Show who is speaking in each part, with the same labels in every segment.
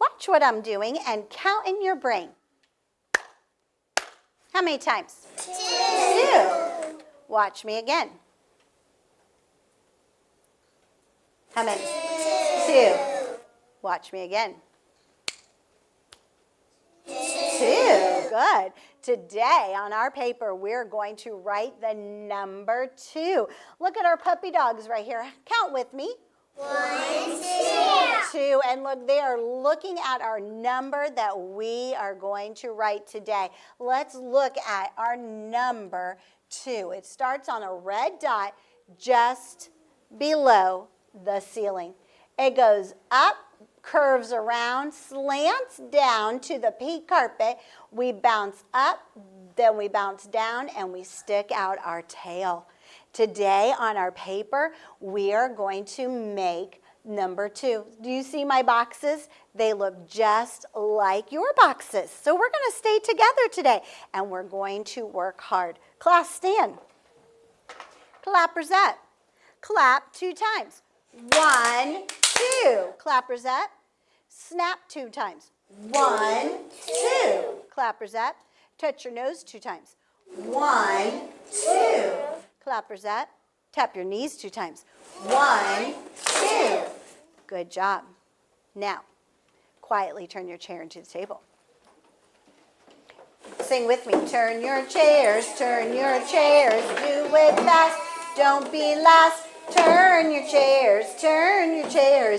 Speaker 1: Watch what I'm doing and count in your brain. How many times? 2. Watch me again. How many? 2. Watch me again. 2. Good. Today on our paper, we're going to write the number 2. Look at our puppy dogs right here. Count with me.
Speaker 2: 1, 2.
Speaker 1: 2. And look, they are looking at our number that we are going to write today. Let's look at our number 2. It starts on a red dot just below the ceiling. It goes up, curves around, slants down to the pink carpet. We bounce up, then we bounce down, and we stick out our tail. Today on our paper, we are going to make number 2. Do you see my boxes? They look just like your boxes. So we're going to stay together today, and we're going to work hard. Class, stand. Clappers up. Clap 2 times. 1, 2. Clappers up. Snap 2 times. 1, 2. Clappers up. Touch your nose 2 times. 1, 2. Clappers up. Tap your knees 2 times. 1, 2. Good job. Now, quietly turn your chair into the table. Sing with me. Turn your chairs, do it fast. Don't be last. Turn your chairs,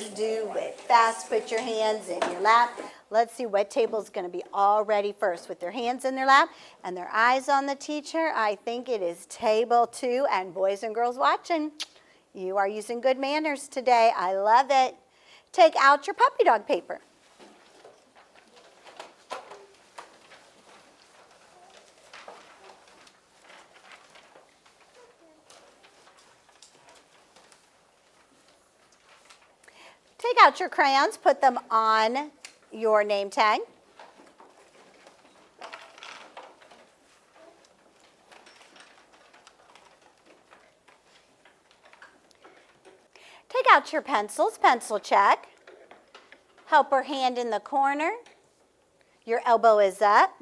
Speaker 1: do it fast. Put your hands in your lap. Let's see what table is going to be all ready first. With their hands in their lap and their eyes on the teacher, I think it is table 2. And boys and girls watching, you are using good manners today. I love it. Take out your puppy dog paper. Take out your crayons, put them on your name tag. Take out your pencils, pencil check. Helper hand in the corner. Your elbow is up.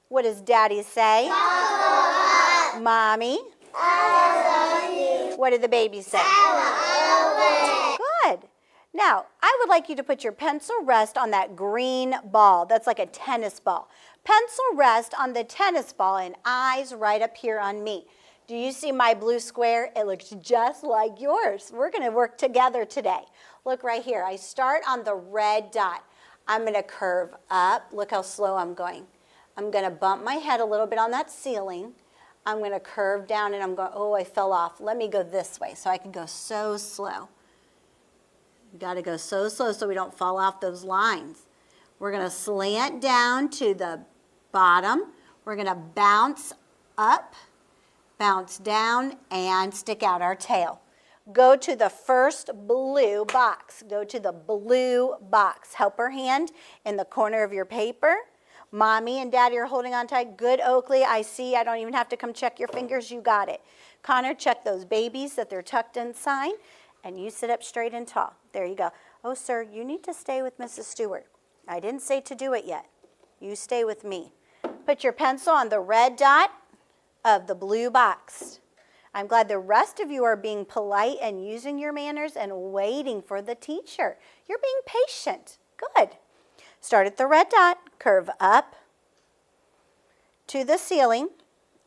Speaker 1: What does Daddy say?
Speaker 2: Elbow up.
Speaker 1: Mommy?
Speaker 2: Elbow.
Speaker 1: What did the baby say?
Speaker 2: Elbow.
Speaker 1: Good. Now, I would like you to put your pencil rest on that green ball. That's like a tennis ball. Pencil rest on the tennis ball and eyes right up here on me. Do you see my blue square? It looks just like yours. We're going to work together today. Look right here. I start on the red dot. I'm going to curve up. Look how slow I'm going. I'm going to bump my head a little bit on that ceiling. I'm going to curve down and I'm going, oh, I fell off. Let me go this way so I can go so slow. You got to go so slow so we don't fall off those lines. We're going to slant down to the bottom. We're going to bounce up, bounce down, and stick out our tail. Go to the first blue box. Go to the blue box. Helper hand in the corner of your paper. Mommy and Daddy are holding on tight. Good, Oakley. I see. I don't even have to come check your fingers. You got it. Connor, check those babies that they're tucked inside. And you sit up straight and tall. There you go. Oh, sir, you need to stay with Mrs. Stewart. I didn't say to do it yet. You stay with me. Put your pencil on the red dot of the blue box. I'm glad the rest of you are being polite and using your manners and waiting for the teacher. You're being patient. Good. Start at the red dot, curve up to the ceiling,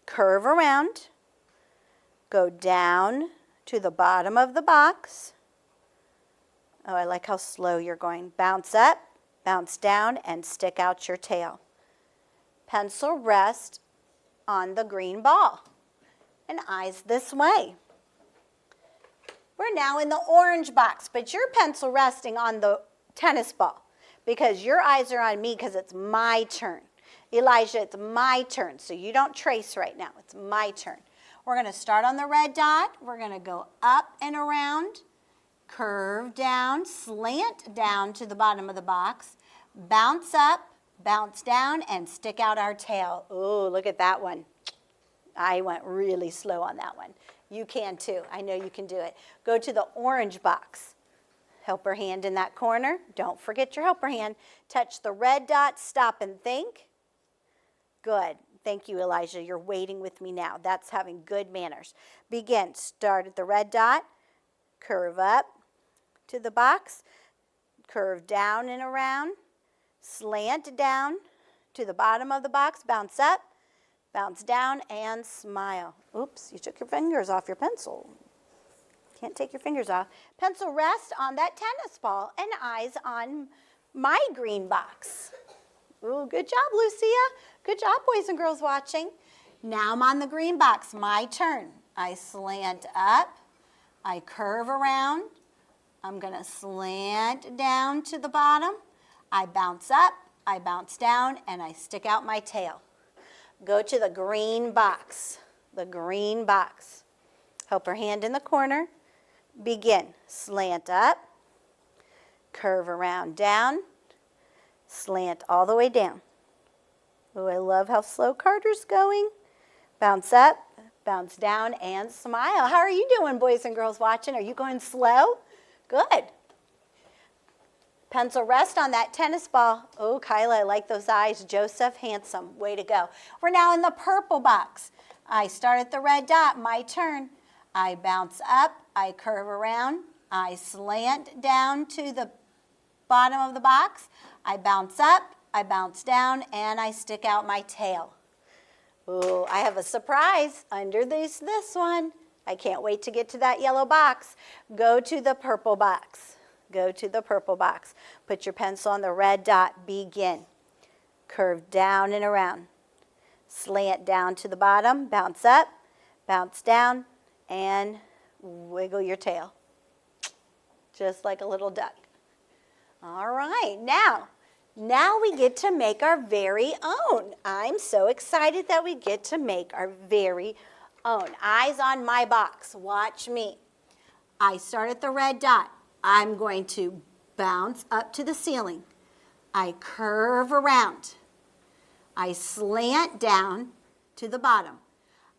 Speaker 1: curve around, go down to the bottom of the box. Oh, I like how slow you're going. Bounce up, bounce down, and stick out your tail. Pencil rest on the green ball. And eyes this way. We're now in the orange box, but your pencil resting on the tennis ball because your eyes are on me because it's my turn. Elijah, it's my turn, so you don't trace right now. It's my turn. We're going to start on the red dot. We're going to go up and around, curve down, slant down to the bottom of the box, bounce up, bounce down, and stick out our tail. Ooh, look at that one. I went really slow on that one. You can too. I know you can do it. Go to the orange box. Helper hand in that corner. Don't forget your helper hand. Touch the red dot, stop and think. Good. Thank you, Elijah. You're waiting with me now. That's having good manners. Begin. Start at the red dot, curve up to the box, curve down and around, slant down to the bottom of the box, bounce up, bounce down, and smile. Oops, you took your fingers off your pencil. Can't take your fingers off. Pencil rest on that tennis ball and eyes on my green box. Ooh, good job, Lucia. Good job, boys and girls watching. Now I'm on the green box. My turn. I slant up. I curve around. I'm going to slant down to the bottom. I bounce up. I bounce down, and I stick out my tail. Go to the green box. The green box. Helper hand in the corner. Begin. Slant up, curve around down, slant all the way down. Oh, I love how slow Carter's going. Bounce up, bounce down, and smile. How are you doing, boys and girls watching? Are you going slow? Good. Pencil rest on that tennis ball. Oh, Kyla, I like those eyes. Joseph, handsome. Way to go. We're now in the purple box. I start at the red dot. My turn. I bounce up, I curve around, I slant down to the bottom of the box, I bounce up, I bounce down, and I stick out my tail. Ooh, I have a surprise under this one. I can't wait to get to that yellow box. Go to the purple box. Go to the purple box. Put your pencil on the red dot. Begin. Curve down and around. Slant down to the bottom, bounce up, bounce down, and wiggle your tail, just like a little duck. All right, now we get to make our very own. I'm so excited that we get to make our very own. Eyes on my box, watch me. I start at the red dot. I'm going to bounce up to the ceiling. I curve around. I slant down to the bottom.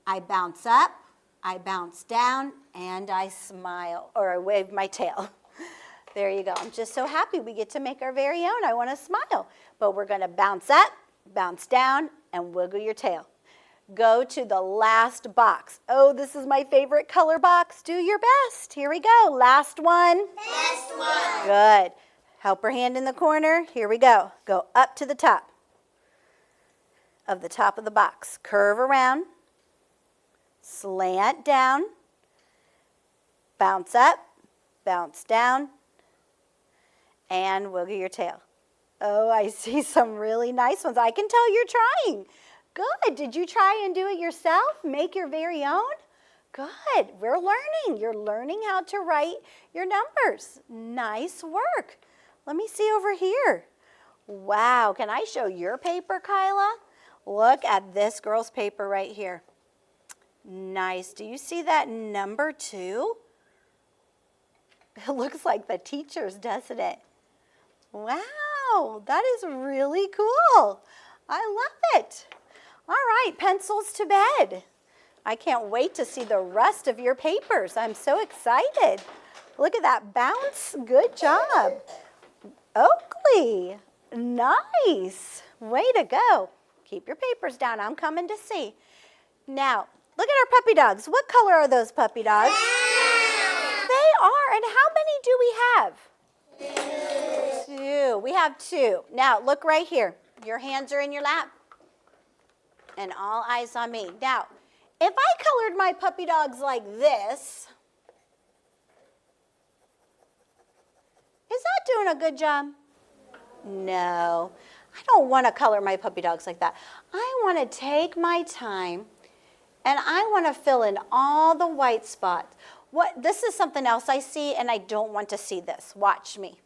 Speaker 1: I bounce up. I bounce down, and I smile, or I wave my tail. There you go. I'm just so happy we get to make our very own. I want to smile. But we're going to bounce up, bounce down, and wiggle your tail. Go to the last box. Oh, this is my favorite color box. Do your best. Here we go. Last one.
Speaker 2: Last one.
Speaker 1: Good. Helper hand in the corner. Here we go. Go up to the top of the box. Curve around. Slant down, bounce up, bounce down, and wiggle your tail. Oh, I see some really nice ones. I can tell you're trying. Good. Did you try and do it yourself? Make your very own? Good. We're learning. You're learning how to write your numbers. Nice work. Let me see over here. Wow. Can I show your paper, Kyla? Look at this girl's paper right here. Nice. Do you see that number 2? It looks like the teacher's, doesn't it? Wow, that is really cool. I love it. All right, pencils to bed. I can't wait to see the rest of your papers. I'm so excited. Look at that bounce. Good job. Oakley, nice. Way to go. Keep your papers down. I'm coming to see. Now, look at our puppy dogs. What color are those puppy dogs? They are. And how many do we have? 2. We have 2. Now, look right here. Your hands are in your lap. And all eyes on me. Now, if I colored my puppy dogs like this, is that doing a good job? No. I don't want to color my puppy dogs like that. I want to take my time and I want to fill in all the white spots. This is something else I see, and I don't want to see this. Watch me.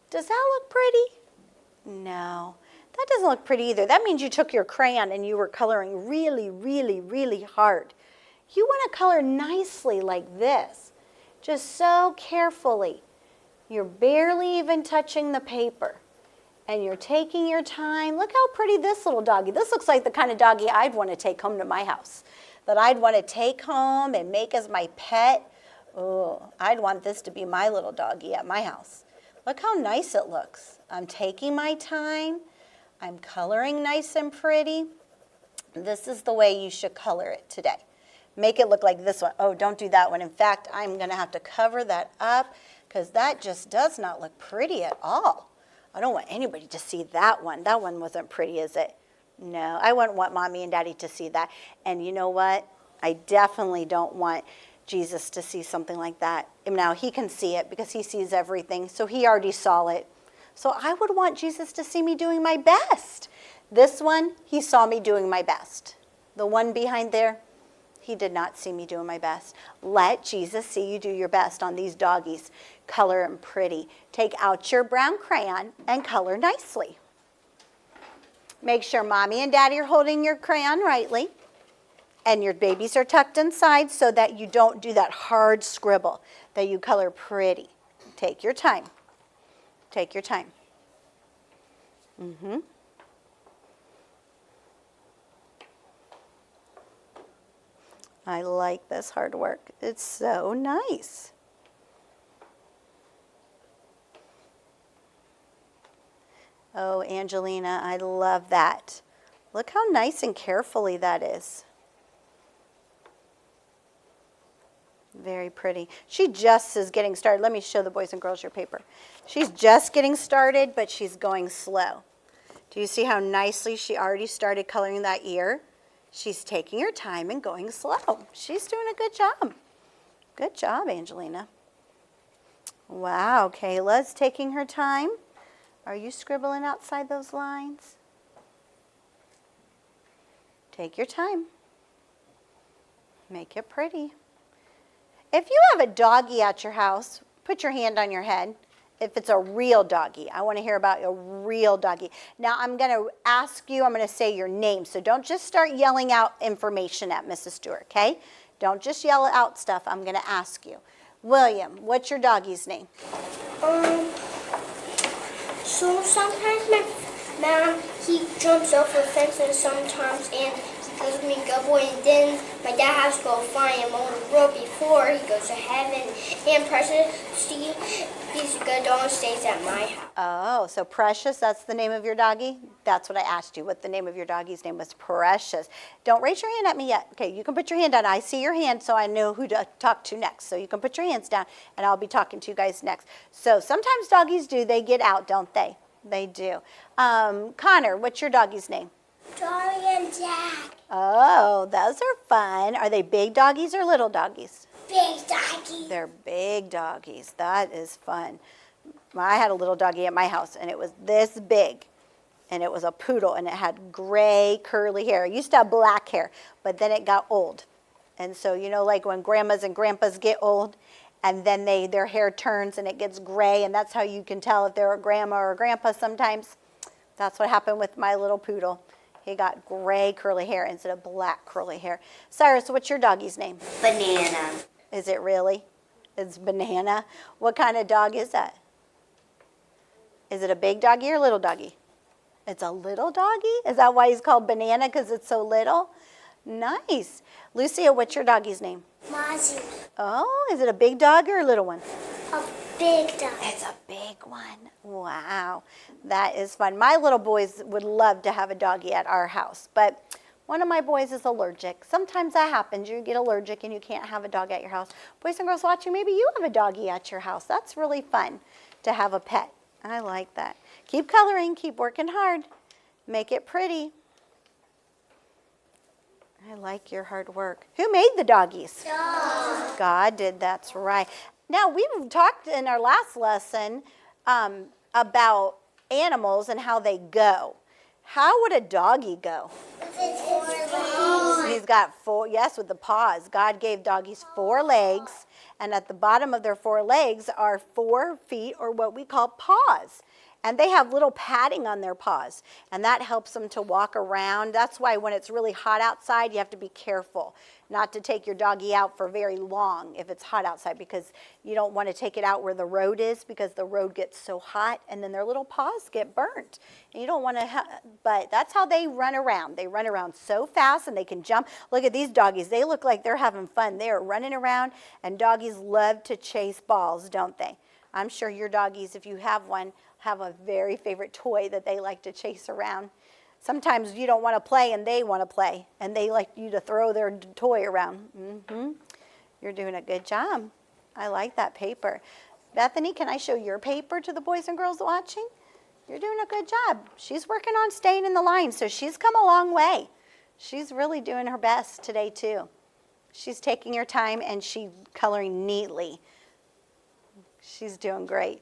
Speaker 1: Does that look pretty? No, that doesn't look pretty either. That means you took your crayon and you were coloring really, really, really hard. You want to color nicely like this, just so carefully. You're barely even touching the paper. And you're taking your time. Look how pretty this little doggy. This looks like the kind of doggy I'd want to take home to my house. that I'd want to take home and make as my pet. Oh, I'd want this to be my little doggy at my house. Look how nice it looks. I'm taking my time. I'm coloring nice and pretty. This is the way you should color it today. Make it look like this one. Oh, don't do that one. In fact, I'm going to have to cover that up because that just does not look pretty at all. I don't want anybody to see that one. That one wasn't pretty, is it? No, I wouldn't want Mommy and Daddy to see that. And you know what? I definitely don't want Jesus to see something like that. Now, he can see it because he sees everything, so he already saw it. So I would want Jesus to see me doing my best. This one, he saw me doing my best. The one behind there, he did not see me doing my best. Let Jesus see you do your best on these doggies. Color them pretty. Take out your brown crayon and color nicely. Make sure Mommy and Daddy are holding your crayon rightly. And your babies are tucked inside so that you don't do that hard scribble, that you color pretty. Take your time. Take your time. I like this hard work. It's so nice. Oh, Angelina, I love that. Look how nice and carefully that is. Very pretty. She just is getting started. Let me show the boys and girls your paper. She's just getting started, but she's going slow. Do you see how nicely she already started coloring that ear? She's taking her time and going slow. She's doing a good job. Good job, Angelina. Wow, Kayla's taking her time. Are you scribbling outside those lines? Take your time. Make it pretty. If you have a doggy at your house, put your hand on your head. If it's a real doggy, I want to hear about a real doggy. Now I'm going to ask you, I'm going to say your name. So don't just start yelling out information at Mrs. Stewart, okay? Don't just yell out stuff. I'm going to ask you. William, what's your doggy's name?
Speaker 2: So sometimes my mom, he jumps over fences sometimes and he goes to me good boy, and then my dad has to go find him on the road before he goes to heaven. And Precious, he's a good dog and stays at my house.
Speaker 1: Oh, so Precious, that's the name of your doggy? That's what I asked you, what the name of your doggy's name was. Precious. Don't raise your hand at me yet. Okay, you can put your hand down. I see your hand, so I know who to talk to next. So you can put your hands down, and I'll be talking to you guys next. So sometimes doggies do, they get out, don't they? They do. Connor, what's your doggy's name?
Speaker 2: Dolly and Jack.
Speaker 1: Oh, those are fun. Are they big doggies or little doggies?
Speaker 2: Big doggy.
Speaker 1: They're big doggies. That is fun. I had a little doggy at my house, and it was this big, and it was a poodle, and it had gray curly hair. It used to have black hair, but then it got old. And so, you know, like when grandmas and grandpas get old, and then their hair turns and it gets gray, and that's how you can tell if they're a grandma or a grandpa sometimes. That's what happened with my little poodle. He got gray curly hair instead of black curly hair. Cyrus, what's your doggy's name?
Speaker 2: Banana.
Speaker 1: Is it really? It's Banana. What kind of dog is that? Is it a big doggy or a little doggy? It's a little doggy? Is that why he's called Banana, because it's so little? Nice. Lucia, what's your doggy's name?
Speaker 2: Mozzie.
Speaker 1: Oh, is it a big dog or a little one?
Speaker 2: A big dog.
Speaker 1: It's a big one. Wow, that is fun. My little boys would love to have a doggy at our house, but one of my boys is allergic. Sometimes that happens. You get allergic and you can't have a dog at your house. Boys and girls watching, maybe you have a doggy at your house. That's really fun to have a pet. I like that. Keep coloring. Keep working hard. Make it pretty. I like your hard work. Who made the doggies?
Speaker 2: Dog.
Speaker 1: God did. That's right. Now, we've talked in our last lesson about animals and how they go. How would a doggy go?
Speaker 2: With his 4 legs.
Speaker 1: He's got 4, yes, with the paws. God gave doggies 4 legs, and at the bottom of their 4 legs are 4 feet, or what we call paws. And they have little padding on their paws, and that helps them to walk around. That's why when it's really hot outside, you have to be careful not to take your doggy out for very long if it's hot outside, because you don't want to take it out where the road is, because the road gets so hot and then their little paws get burnt. And you don't want to, but that's how they run around. They run around so fast and they can jump. Look at these doggies. They look like they're having fun. They are running around, and doggies love to chase balls, don't they? I'm sure your doggies, if you have one, have a very favorite toy that they like to chase around. Sometimes you don't want to play and they want to play, and they like you to throw their toy around. You're doing a good job. I like that paper. Bethany, can I show your paper to the boys and girls watching? You're doing a good job. She's working on staying in the line, so she's come a long way. She's really doing her best today too. She's taking her time and she's coloring neatly. She's doing great.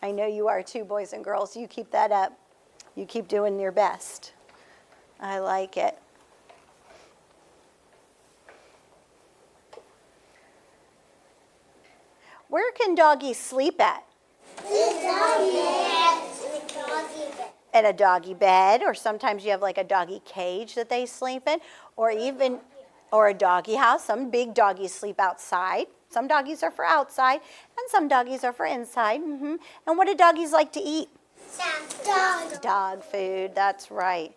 Speaker 1: I know you are too, boys and girls. You keep that up. You keep doing your best. I like it. Where can doggies sleep at? In a doggy bed, or sometimes you have like a doggy cage that they sleep in, or a doggy house. Some big doggies sleep outside. Some doggies are for outside, and some doggies are for inside. And what do doggies like to eat? Dog food, that's right.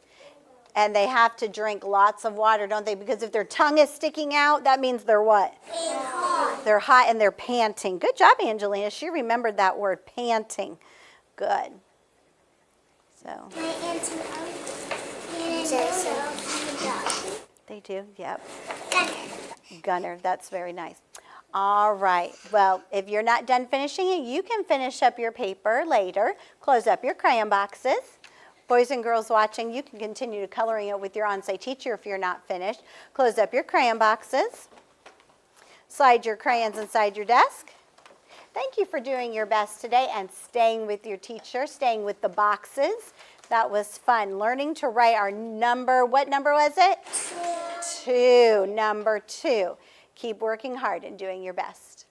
Speaker 1: And they have to drink lots of water, don't they? Because if their tongue is sticking out, that means they're what?
Speaker 2: Hot.
Speaker 1: They're hot and they're panting. Good job, Angelina. She remembered that word, panting. Good. So. They do, yep. Gunner, that's very nice. All right. Well, if you're not done finishing it, you can finish up your paper later. Close up your crayon boxes. Boys and girls watching, you can continue coloring it with your on-site teacher if you're not finished. Close up your crayon boxes. Slide your crayons inside your desk. Thank you for doing your best today and staying with your teacher, staying with the boxes. That was fun. Learning to write our number. What number was it? 2. Number 2. Keep working hard and doing your best.